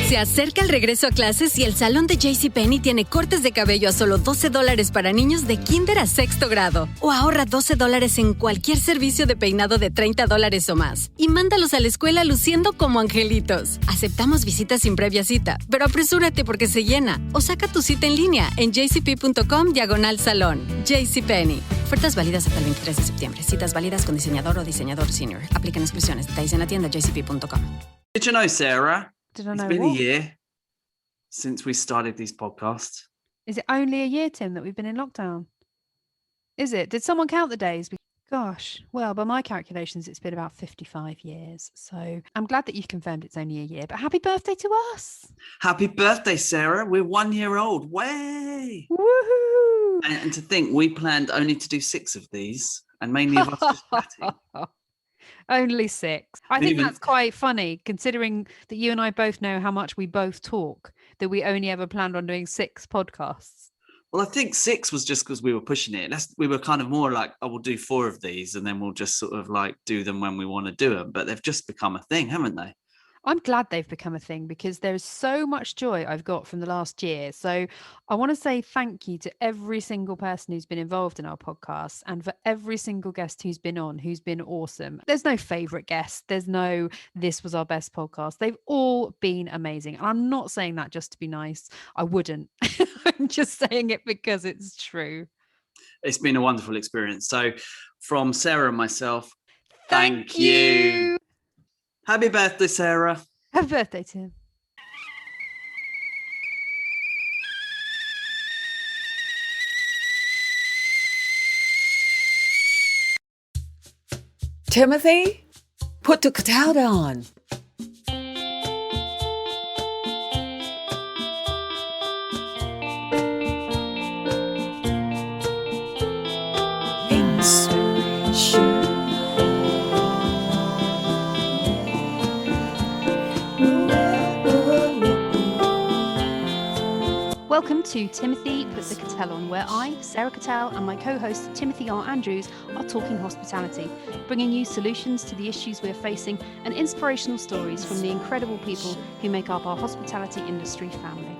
Se acerca el regreso a clases y el salón de JCPenney tiene cortes de cabello a solo $12 para niños de kinder a sexto grado. O ahorra $12 en cualquier servicio de peinado de $30 o más. Y mándalos a la escuela luciendo como angelitos. Aceptamos visitas sin previa cita, pero apresúrate porque se llena. O saca tu cita en línea en jcp.com/salón. JCPenney. Ofertas válidas hasta el 23 de septiembre. Citas válidas con diseñador o diseñador senior. Aplican exclusiones. Detalles en la tienda jcp.com. Did you know, Sarah? Did I It's know been what? a year since we started these podcasts. Is it only a year, Tim, that we've been in lockdown? Is it? Did someone count the days? Gosh, well, by my calculations, it's been about 55 years. So I'm glad that you've confirmed it's only a year. But happy birthday to us. Happy birthday, Sarah. We're 1 year old. Way! Woohoo! And to think we planned only to do 6 of these, and mainly of us just chatting. Only 6. I think Even- that's quite funny, considering that you and I both know how much we both talk, that we only ever planned on doing 6 podcasts. Well, I think 6 was just because we were pushing it. We were kind of more like, oh, we'll do 4 of these, and then we'll just sort of like do them when we want to do them. But they've just become a thing, haven't they? I'm glad they've become a thing because there's so much joy I've got from the last year. So I want to say thank you to every single person who's been involved in our podcast and for every single guest who's been on, who's been awesome. There's no favorite guest. There's no, this was our best podcast. They've all been amazing. And I'm not saying that just to be nice. I wouldn't. I'm just saying it because it's true. It's been a wonderful experience. So from Sarah and myself, Thank you. Happy birthday, Sarah. Happy birthday, Tim. Timothy, put the kettle on. Welcome to Timothy Put the Kettel on, where I, Sarah Kettel, and my co-host Timothy R. Andrews are talking hospitality, bringing you solutions to the issues we're facing and inspirational stories from the incredible people who make up our hospitality industry family.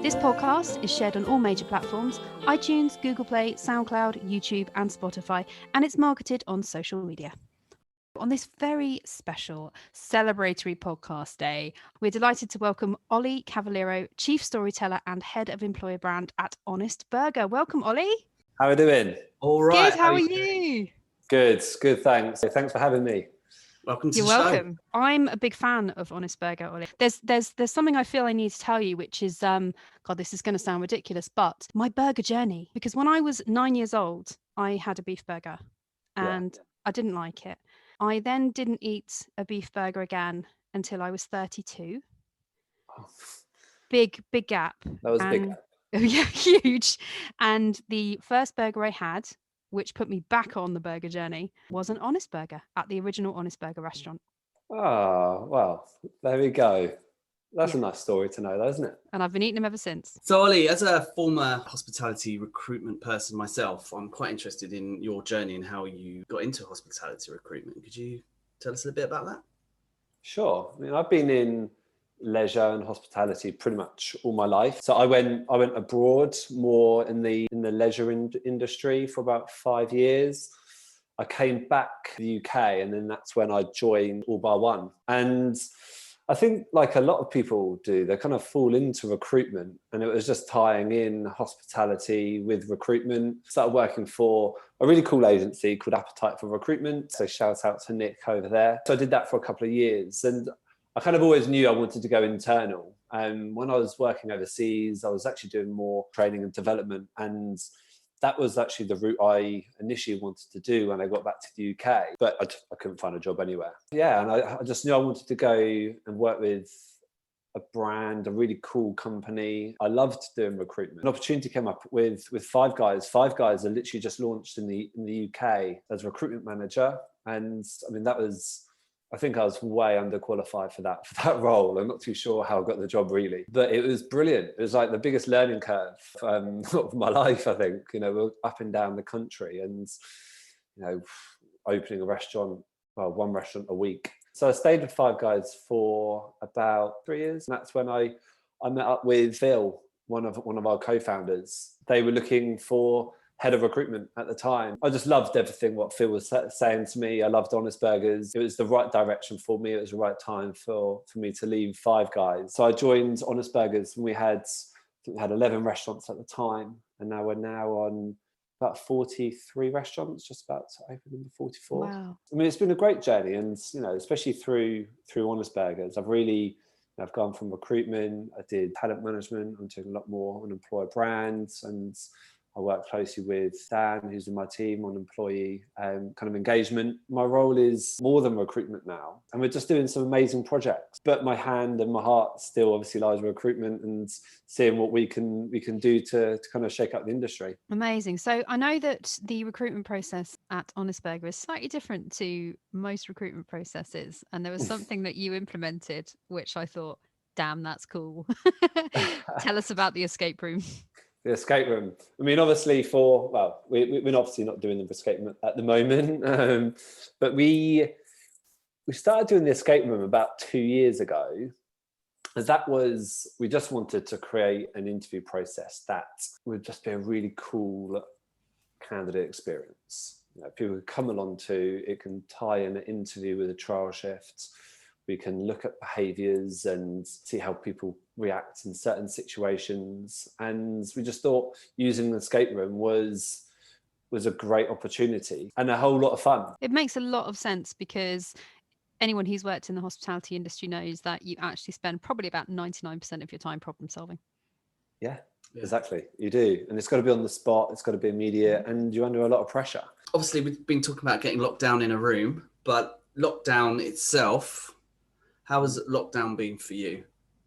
This podcast is shared on all major platforms, iTunes, Google Play, SoundCloud, YouTube and Spotify, and it's marketed on social media. On this very special celebratory podcast day, we're delighted to welcome Oli Cavaliero, Chief Storyteller and Head of Employer Brand at Honest Burger. Welcome, Oli. How are we doing? All right. Good, how are you? Good, thanks. Thanks for having me. Welcome to You're the show. welcome. I'm a big fan of Honest Burger, Oli. There's something I feel I need to tell you, which is, God, this is going to sound ridiculous, but my burger journey. Because when I was 9 years old, I had a beef burger and I didn't like it. I then didn't eat a beef burger again until I was 32. Oh, Big gap. that was a big gap. Yeah, huge. And the first burger I had, which put me back on the burger journey, was an Honest Burger at the original Honest Burger restaurant. Oh, well, there we go. That's a nice story to know, though, isn't it? And I've been eating them ever since. So, Oli, as a former hospitality recruitment person myself, I'm quite interested in your journey and how you got into hospitality recruitment. Could you tell us a little bit about that? Sure. I mean, I've been in leisure and hospitality pretty much all my life. So I went abroad more in the leisure industry for about 5 years. I came back to the UK, and then that's when I joined All Bar One. And I think, like a lot of people do, they kind of fall into recruitment, and it was just tying in hospitality with recruitment. Started working for a really cool agency called Appetite for Recruitment. So shout out to Nick over there. So I did that for a couple of years, and I kind of always knew I wanted to go internal. When I was working overseas, I was actually doing more training and development, and that was actually the route I initially wanted to do when I got back to the UK, but I couldn't find a job anywhere. Yeah, and I just knew I wanted to go and work with a brand, a really cool company. I loved doing recruitment. An opportunity came up with Five Guys. Five Guys are literally just launched in the UK as a recruitment manager. And I mean, I think I was way underqualified for that role. I'm not too sure how I got the job really, but it was brilliant. It was like the biggest learning curve of my life, I think. You know, we're up and down the country, and you know, opening a restaurant, well, one restaurant a week So I stayed with Five Guys for about 3 years. And that's when I met up with Phil, one of our co-founders. They were looking for head of recruitment at the time. I just loved everything what Phil was saying to me. I loved Honest Burgers. It was the right direction for me. It was the right time for me to leave Five Guys. So I joined Honest Burgers, and we had 11 restaurants at the time. And now we're on about 43 restaurants, just about to open number 44. Wow. I mean, it's been a great journey. And, especially through Honest Burgers, I've gone from recruitment, I did talent management, I'm doing a lot more on employer brands, and I work closely with Dan, who's in my team, on employee kind of engagement. My role is more than recruitment now, and we're just doing some amazing projects. But my hand and my heart still obviously lies with recruitment and seeing what we can do to kind of shake up the industry. Amazing. So I know that the recruitment process at Honest Burger is slightly different to most recruitment processes, and there was something that you implemented, which I thought, damn, that's cool. Tell us about the escape room. The escape room. I mean, obviously we're obviously not doing the escape room at the moment, but we started doing the escape room about 2 years ago. And we just wanted to create an interview process that would just be a really cool candidate experience. People could come along to, it can tie in an interview with a trial shift. We can look at behaviours and see how people react in certain situations. And we just thought using the escape room was a great opportunity and a whole lot of fun. It makes a lot of sense, because anyone who's worked in the hospitality industry knows that you actually spend probably about 99% of your time problem solving. Yeah, exactly. You do. And it's got to be on the spot. It's got to be immediate. And you're under a lot of pressure. Obviously, we've been talking about getting locked down in a room, but lockdown itself, how has lockdown been for you?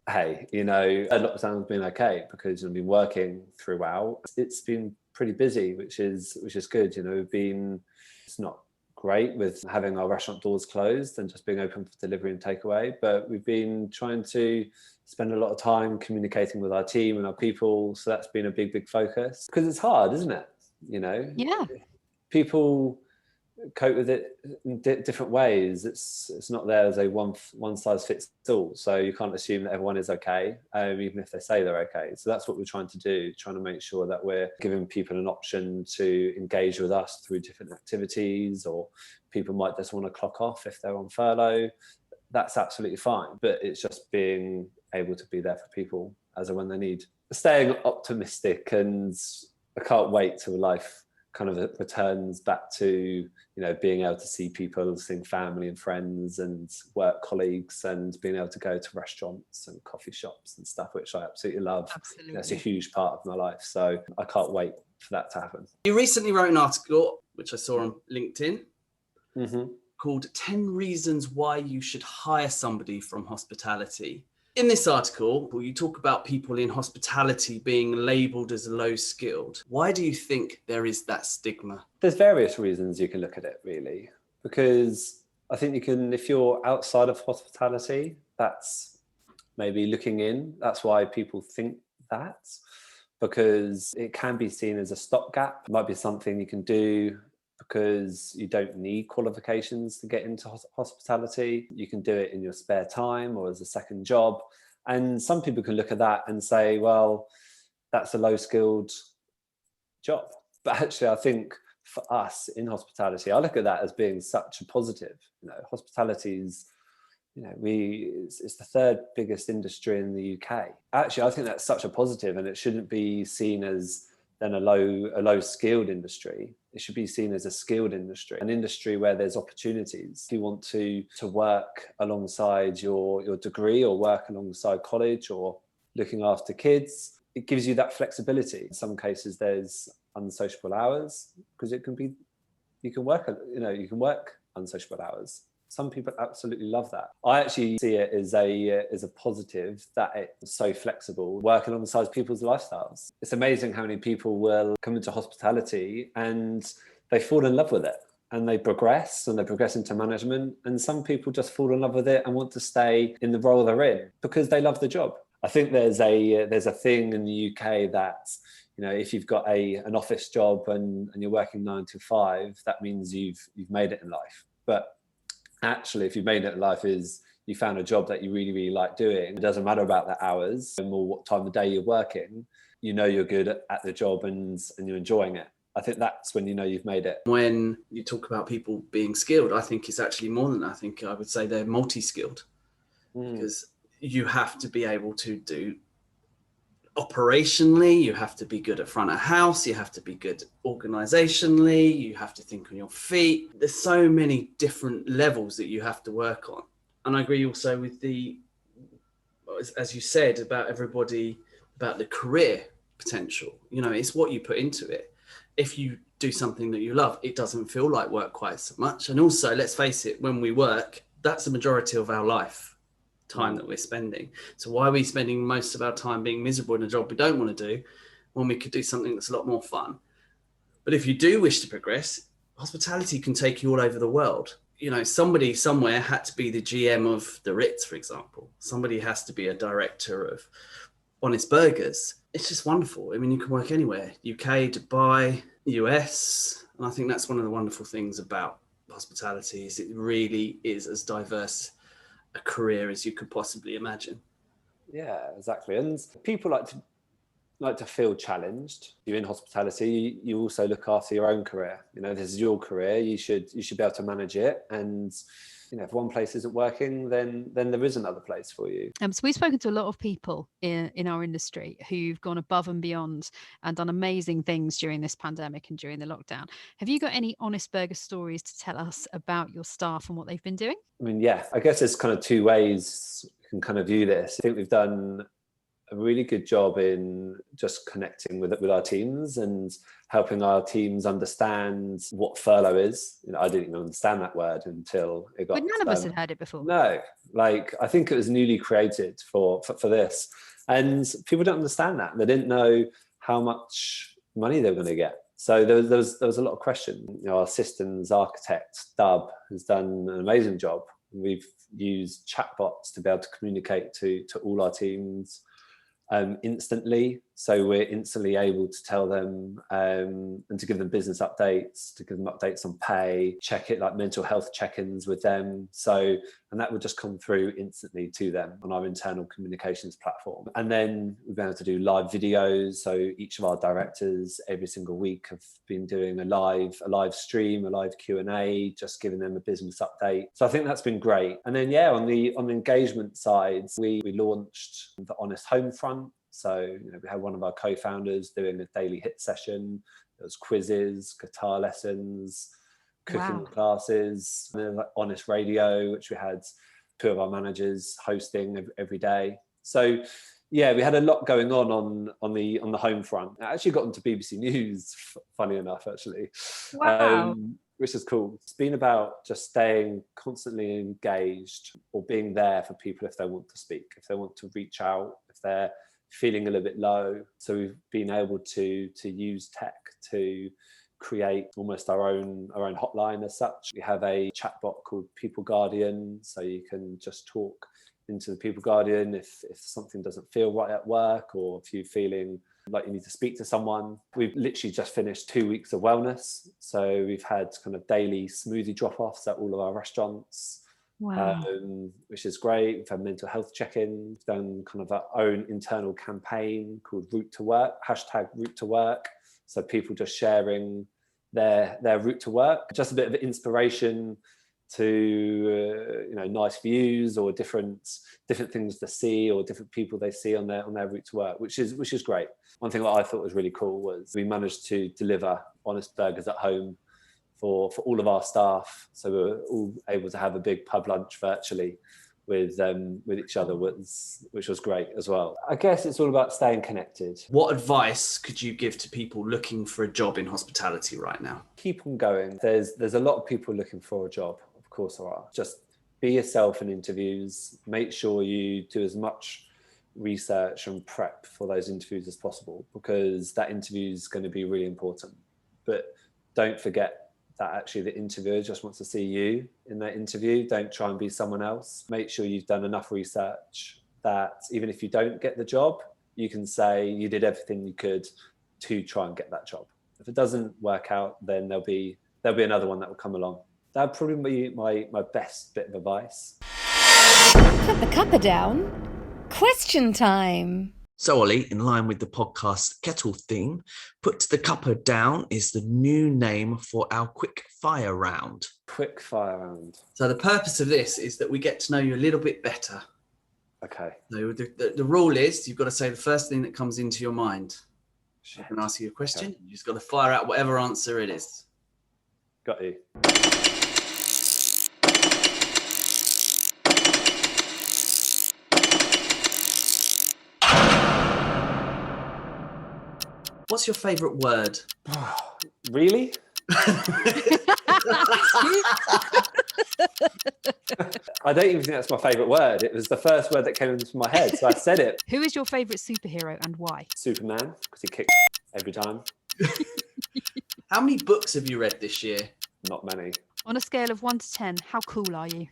Hey, lockdown's been okay because I've been working throughout. It's been pretty busy, which is good. It's not great with having our restaurant doors closed and just being open for delivery and takeaway, but we've been trying to spend a lot of time communicating with our team and our people. So that's been a big focus, because it's hard, isn't it? Yeah. People cope with it in different ways. It's not there as a one size fits all, so you can't assume that everyone is okay, even if they say they're okay. So that's what we're trying to do, trying to make sure that we're giving people an option to engage with us through different activities, or people might just want to clock off if they're on furlough. That's absolutely fine, but it's just being able to be there for people as and when they need. Staying optimistic, and I can't wait till life kind of returns back to, being able to see people, seeing family and friends and work colleagues, and being able to go to restaurants and coffee shops and stuff, which I absolutely love. Absolutely. That's a huge part of my life. So I can't wait for that to happen. You recently wrote an article, which I saw on LinkedIn, called 10 Reasons Why You Should Hire Somebody from Hospitality. In this article, you talk about people in hospitality being labelled as low skilled. Why do you think there is that stigma? There's various reasons you can look at it, really, because I think you can, if you're outside of hospitality, that's maybe looking in. That's why people think that, because it can be seen as a stopgap. It might be something you can do because you don't need qualifications to get into hospitality. You can do it in your spare time or as a second job. And some people can look at that and say, well, that's a low-skilled job. But actually, I think for us in hospitality, I look at that as being such a positive. Hospitality is, it's the third biggest industry in the UK. Actually, I think that's such a positive, and it shouldn't be seen as then a low skilled industry. It should be seen as a skilled industry, an industry where there's opportunities. If you want to work alongside your degree, or work alongside college, or looking after kids, it gives you that flexibility. In some cases, there's unsociable hours, because you can work unsociable hours. Some people absolutely love that. I actually see it as a positive that it's so flexible, working alongside people's lifestyles. It's amazing how many people will come into hospitality and they fall in love with it, and they progress into management. And some people just fall in love with it and want to stay in the role they're in because they love the job. I think there's a thing in the UK that, if you've got an office job and you're working 9 to 5, that means you've made it in life. But actually, if you've made it in life, is you found a job that you really, really like doing. It doesn't matter about the hours or what time of day you're working. You know you're good at the job and you're enjoying it. I think that's when you know you've made it. When you talk about people being skilled, I think it's actually more than that. I think I would say they're multi-skilled because you have to be able to do operationally, you have to be good at front of house, you have to be good organizationally, you have to think on your feet. There's so many different levels that you have to work on. And I agree also with as you said, about everybody, about the career potential. You know, it's what you put into it. If you do something that you love, it doesn't feel like work quite so much. And also, let's face it, when we work, that's the majority of our life time that we're spending. So why are we spending most of our time being miserable in a job we don't want to do when we could do something that's a lot more fun? But if you do wish to progress, hospitality can take you all over the world. You know, somebody somewhere had to be the GM of the Ritz, for example. Somebody has to be a director of Honest Burgers. It's just wonderful. I mean, you can work anywhere, UK, Dubai, US. And I think that's one of the wonderful things about hospitality is it really is as diverse a career as you could possibly imagine. Yeah, exactly. And people like to feel challenged. You're in hospitality, you also look after your own career. You know, this is your career. You should be able to manage it. And you know, if one place isn't working, then there is another place for you. So we've spoken to a lot of people in our industry who've gone above and beyond and done amazing things during this pandemic and during the lockdown. Have you got any Honest Burger stories to tell us about your staff and what they've been doing? I mean, yeah, I guess there's kind of two ways you can kind of view this. I think we've done a really good job in just connecting with our teams and helping our teams understand what furlough is. You know, I didn't even understand that word until it got. But none of us had heard it before. No, like I think it was newly created for this, and people don't understand that. They didn't know how much money they were going to get. So there was a lot of question. You know, our systems architect Dub has done an amazing job. We've used chatbots to be able to communicate to all our teams instantly, so we're instantly able to tell them and to give them business updates, to give them updates on pay, check it, like mental health check-ins with them. So, and that would just come through instantly to them on our internal communications platform. And then we've been able to do live videos. So each of our directors every single week have been doing a live stream, a live Q&A, just giving them a business update. So I think that's been great. And then on the engagement side, we launched the Honest Homefront. So, you know, we had one of our co-founders doing a daily hit session. There was quizzes, guitar lessons, cooking classes, and then like Honest Radio, which we had two of our managers hosting every day. So, yeah, we had a lot going on the home front. I actually got into BBC News, funny enough, actually. Wow. Which is cool. It's been about just staying constantly engaged or being there for people if they want to speak, if they want to reach out, if they're feeling a little bit low. So we've been able to use tech to create almost our own hotline as such. We have a chatbot called People Guardian, so you can just talk into the People Guardian if something doesn't feel right at work, or if you're feeling like you need to speak to someone. We've literally just finished 2 weeks of wellness. So we've had kind of daily smoothie drop-offs at all of our restaurants. Wow. Which is great. We've had mental health check-ins, done kind of our own internal campaign called Route to Work, #RouteToWork. So people just sharing their route to work, just a bit of inspiration to nice views or different things to see, or different people they see on their route to work, which is great. One thing that I thought was really cool was we managed to deliver Honest Burgers at home for all of our staff, so we were all able to have a big pub lunch virtually with each other, which was great as well. I guess it's all about staying connected. What advice could you give to people looking for a job in hospitality right now? Keep on going. There's a lot of people looking for a job. Of course there are. Just be yourself in interviews. Make sure you do as much research and prep for those interviews as possible, because that interview is going to be really important. But don't forget that actually the interviewer just wants to see you in that interview. Don't try and be someone else. Make sure you've done enough research that even if you don't get the job, you can say you did everything you could to try and get that job. If it doesn't work out, then there'll be another one that will come along. That'd probably be my best bit of advice. Put the cuppa down. Question time. So, Oli, in line with the podcast kettle theme, Put the Cuppa Down is the new name for our quick fire round. Quick fire round. So the purpose of this is that we get to know you a little bit better. Okay. So the rule is you've got to say the first thing that comes into your mind. I can ask you a question. Okay. You just got to fire out whatever answer it is. Got you. What's your favourite word? Really? I don't even think that's my favourite word. It was the first word that came into my head, so I said it. Who is your favourite superhero and why? Superman, because he kicks every time. How many books have you read this year? Not many. On a scale of 1 to 10, how cool are you?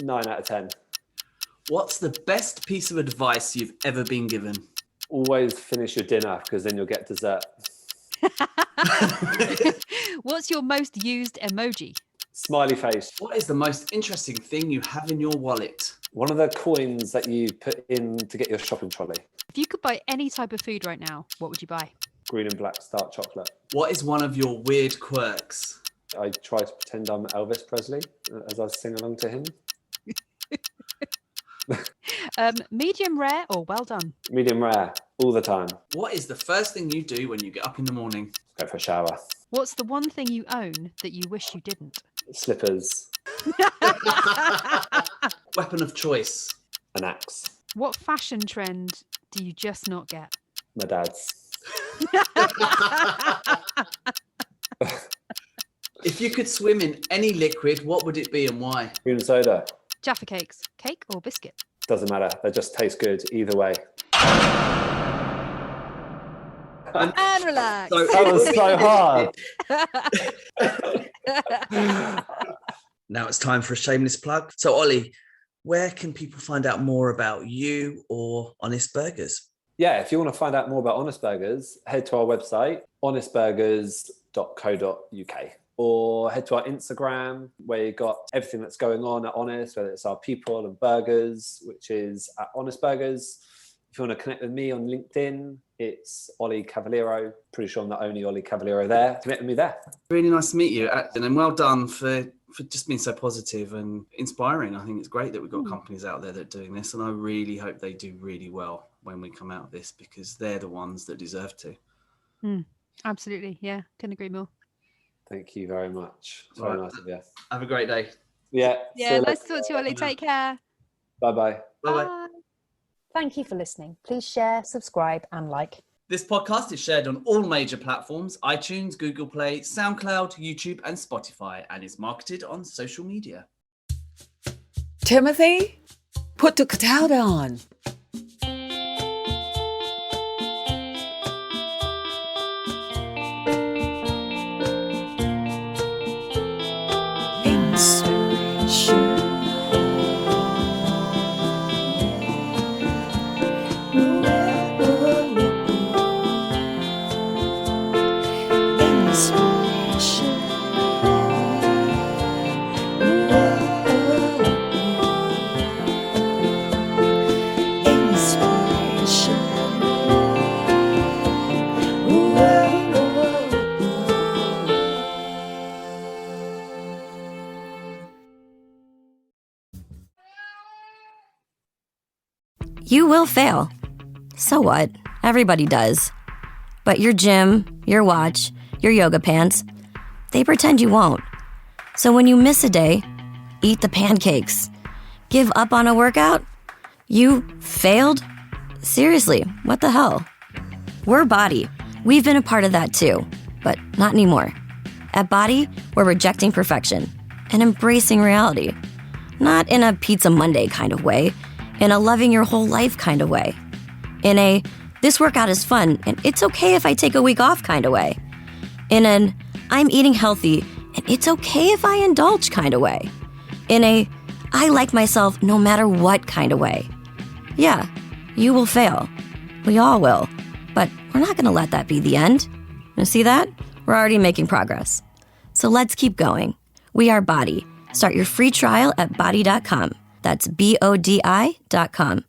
9 out of 10. What's the best piece of advice you've ever been given? Always finish your dinner, because then you'll get dessert. What's your most used emoji? Smiley face. What is the most interesting thing you have in your wallet? One of the coins that you put in to get your shopping trolley. If you could buy any type of food right now, what would you buy? Green and black dark chocolate. What is one of your weird quirks? I try to pretend I'm Elvis Presley as I sing along to him. Medium rare or well done? Medium rare, all the time. What is the first thing you do when you get up in the morning? Go for a shower. What's the one thing you own that you wish you didn't? Slippers. Weapon of choice? An axe. What fashion trend do you just not get? My dad's. If you could swim in any liquid, what would it be and why? Green soda. Jaffa cakes, cake or biscuit? Doesn't matter. They just taste good either way. And relax. That was so hard. Now it's time for a shameless plug. So, Oli, where can people find out more about you or Honest Burgers? Yeah, if you want to find out more about Honest Burgers, head to our website, honestburgers.co.uk, or head to our Instagram, where you've got everything that's going on at Honest, whether it's our people and burgers, which is at Honest Burgers. If you want to connect with me on LinkedIn, it's Oli Cavaliero. Pretty sure I'm the only Oli Cavaliero there. Connect with me there. Really nice to meet you, and well done for just being so positive and inspiring. I think it's great that we've got companies out there that are doing this, and I really hope they do really well when we come out of this, because they're the ones that deserve to. Absolutely, yeah, couldn't agree more. Thank you very much. It's very nice of you. Have a great day. Yeah. Nice to talk to you, Oli. Take care. Bye-bye. Bye-bye. Thank you for listening. Please share, subscribe, and like. This podcast is shared on all major platforms: iTunes, Google Play, SoundCloud, YouTube, and Spotify, and is marketed on social media. Timothy, put the kettle on. You will fail. So what? Everybody does. But your gym, your watch, your yoga pants, they pretend you won't. So when you miss a day, eat the pancakes. Give up on a workout? You failed? Seriously, what the hell? We're Body. We've been a part of that too, but not anymore. At Body, we're rejecting perfection and embracing reality. Not in a Pizza Monday kind of way, in a loving your whole life kind of way. In a, this workout is fun and it's okay if I take a week off kind of way. In an, I'm eating healthy and it's okay if I indulge kind of way. In a, I like myself no matter what kind of way. Yeah, you will fail. We all will. But we're not going to let that be the end. You see that? We're already making progress. So let's keep going. We are Body. Start your free trial at body.com. That's BODI.com.